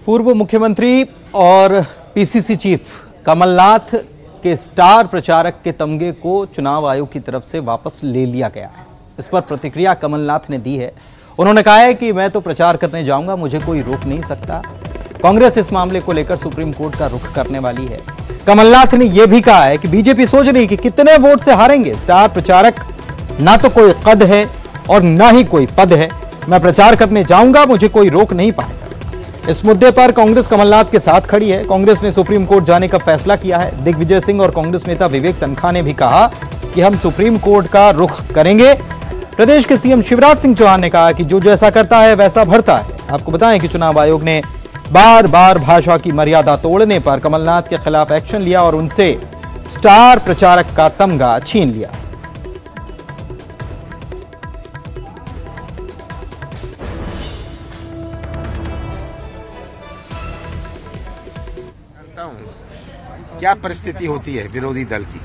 पूर्व मुख्यमंत्री और पीसीसी चीफ कमलनाथ के स्टार प्रचारक के तमगे को चुनाव आयोग की तरफ से वापस ले लिया गया है। इस पर प्रतिक्रिया कमलनाथ ने दी है। उन्होंने कहा है कि मैं तो प्रचार करने जाऊंगा, मुझे कोई रोक नहीं सकता। कांग्रेस इस मामले को लेकर सुप्रीम कोर्ट का रुख करने वाली है। कमलनाथ ने यह भी कहा है कि बीजेपी सोच रही कि कितने वोट से हारेंगे। स्टार प्रचारक ना तो कोई कद है और ना ही कोई पद है। मैं प्रचार करने जाऊंगा, मुझे कोई रोक नहीं पाएगा। इस मुद्दे पर कांग्रेस कमलनाथ के साथ खड़ी है। कांग्रेस ने सुप्रीम कोर्ट जाने का फैसला किया है। दिग्विजय सिंह और कांग्रेस नेता विवेक तनखा ने भी कहा कि हम सुप्रीम कोर्ट का रुख करेंगे। प्रदेश के सीएम शिवराज सिंह चौहान ने कहा कि जो जैसा करता है वैसा भरता है। आपको बताएं कि चुनाव आयोग ने बार बार भाषा की मर्यादा तोड़ने पर कमलनाथ के खिलाफ एक्शन लिया और उनसे स्टार प्रचारक का तमगा छीन लिया। क्या परिस्थिति होती है विरोधी दल की।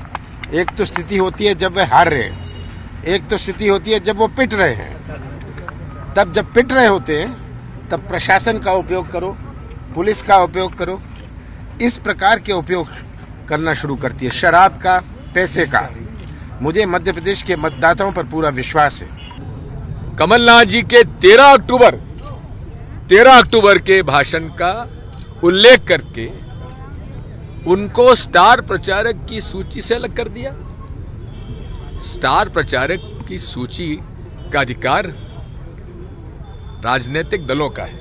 एक तो स्थिति होती है जब वे हार रहे हैं, एक तो स्थिति होती है जब वो पिट रहे हैं। तब जब पिट रहे होते हैं तब प्रशासन का उपयोग करो, पुलिस का उपयोग करो। इस प्रकार के उपयोग करना शुरू करती है, शराब का, पैसे का। मुझे मध्य प्रदेश के मतदाताओं पर पूरा विश्वास है। कमलनाथ जी के 13 अक्टूबर के भाषण का उल्लेख करके उनको स्टार प्रचारक की सूची से अलग कर दिया। स्टार प्रचारक की सूची का अधिकार राजनीतिक दलों का है,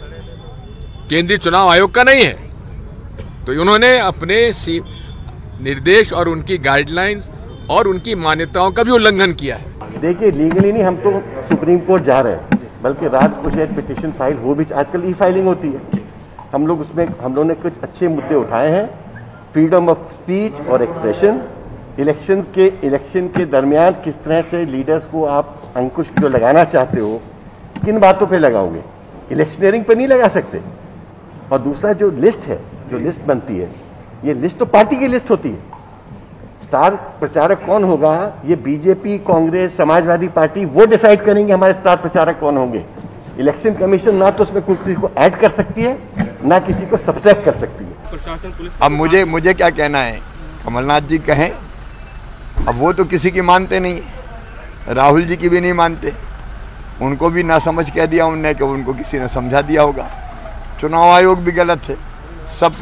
केंद्रीय चुनाव आयोग का नहीं है। तो उन्होंने अपने निर्देश और उनकी गाइडलाइंस और उनकी मान्यताओं का भी उल्लंघन किया है। देखिए, लीगली नहीं, हम तो सुप्रीम कोर्ट जा रहे हैं, बल्कि रात को शायद पिटीशन फाइल हो भी। आजकल ई फाइलिंग होती है। हम लोगों ने कुछ अच्छे मुद्दे उठाए हैं, फ्रीडम ऑफ स्पीच और एक्सप्रेशन। इलेक्शन के दरमियान किस तरह से लीडर्स को आप अंकुश जो लगाना चाहते हो, किन बातों पे लगाओगे? इलेक्शनरिंग पे नहीं लगा सकते। और दूसरा जो लिस्ट है, जो लिस्ट बनती है, ये लिस्ट तो पार्टी की लिस्ट होती है। स्टार प्रचारक कौन होगा, ये बीजेपी, कांग्रेस, समाजवादी पार्टी वो डिसाइड करेंगे हमारे स्टार प्रचारक कौन होंगे। इलेक्शन कमीशन ना तो उसमें किसी को ऐड कर सकती है, ना किसी को सब्ट्रैक्ट कर सकती है। अब मुझे क्या कहना है, कमलनाथ जी कहें। अब वो तो किसी की मानते नहीं, राहुल जी की भी नहीं मानते। उनको भी ना समझ कह दिया उनने कि उनको किसी ने समझा दिया होगा। चुनाव आयोग भी गलत है,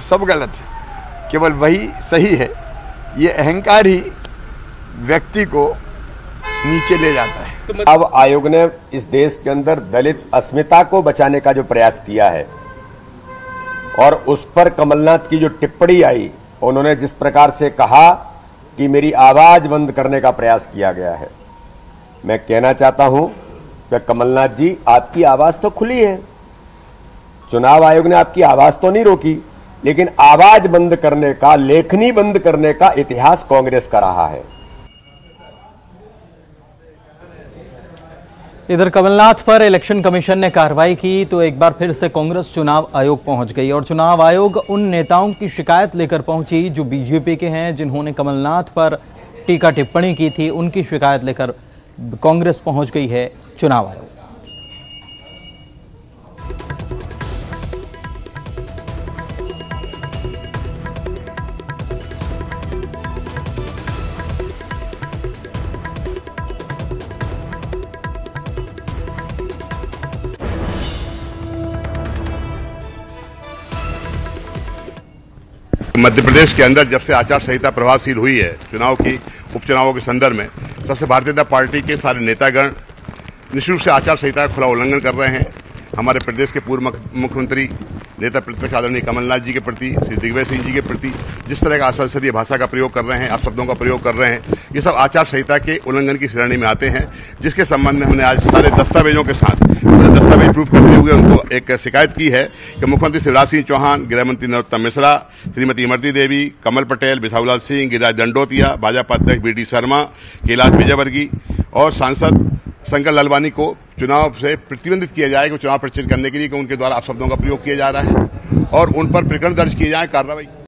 सब गलत है, केवल वही सही है। ये अहंकार ही व्यक्ति को नीचे ले जाता है। अब आयोग ने इस देश के अंदर दलित अस्मिता को बचाने का जो प्रयास किया है और उस पर कमलनाथ की जो टिप्पणी आई, उन्होंने जिस प्रकार से कहा कि मेरी आवाज बंद करने का प्रयास किया गया है, मैं कहना चाहता हूं कि कमलनाथ जी, आपकी आवाज तो खुली है। चुनाव आयोग ने आपकी आवाज तो नहीं रोकी, लेकिन आवाज बंद करने का, लेखनी बंद करने का इतिहास कांग्रेस का रहा है। इधर कमलनाथ पर इलेक्शन कमीशन ने कार्रवाई की तो एक बार फिर से कांग्रेस चुनाव आयोग पहुंच गई और चुनाव आयोग उन नेताओं की शिकायत लेकर पहुंची जो बीजेपी के हैं, जिन्होंने कमलनाथ पर टीका टिप्पणी की थी। उनकी शिकायत लेकर कांग्रेस पहुंच गई है चुनाव आयोग। मध्य प्रदेश के अंदर जब से आचार संहिता प्रभावशील हुई है चुनाव की, उपचुनावों के संदर्भ में, सबसे भारतीय जनता पार्टी के सारे नेतागण निश्चित रूप से आचार संहिता का खुला उल्लंघन कर रहे हैं। हमारे प्रदेश के पूर्व मुख्यमंत्री नेता प्रतिपक्ष आदरणीय कमलनाथ जी के प्रति, श्री दिग्विजय सिंह जी के प्रति जिस तरह का असंसदीय भाषा का प्रयोग कर रहे हैं, अपशब्दों का प्रयोग कर रहे हैं, ये सब आचार संहिता के उल्लंघन की श्रेणी में आते हैं। जिसके संबंध में हमने आज सारे दस्तावेजों के साथ दस्तावेज प्रूफ करते हुए उनको एक शिकायत की है कि मुख्यमंत्री शिवराज सिंह चौहान, गृहमंत्री नरोत्तम मिश्रा, श्रीमती इमरती देवी, कमल पटेल, बिसाहूलाल सिंह, गिरिराज दंडोतिया, भाजपा अध्यक्ष बी डी शर्मा, कैलाश विजयवर्गीय और सांसद शंकर लालवानी को चुनाव से प्रतिबंधित किया जाए कि चुनाव प्रचारित करने के लिए कि उनके द्वारा अपशब्दों का प्रयोग किया जा रहा है और उन पर प्रकरण दर्ज किए जाए, कार्रवाई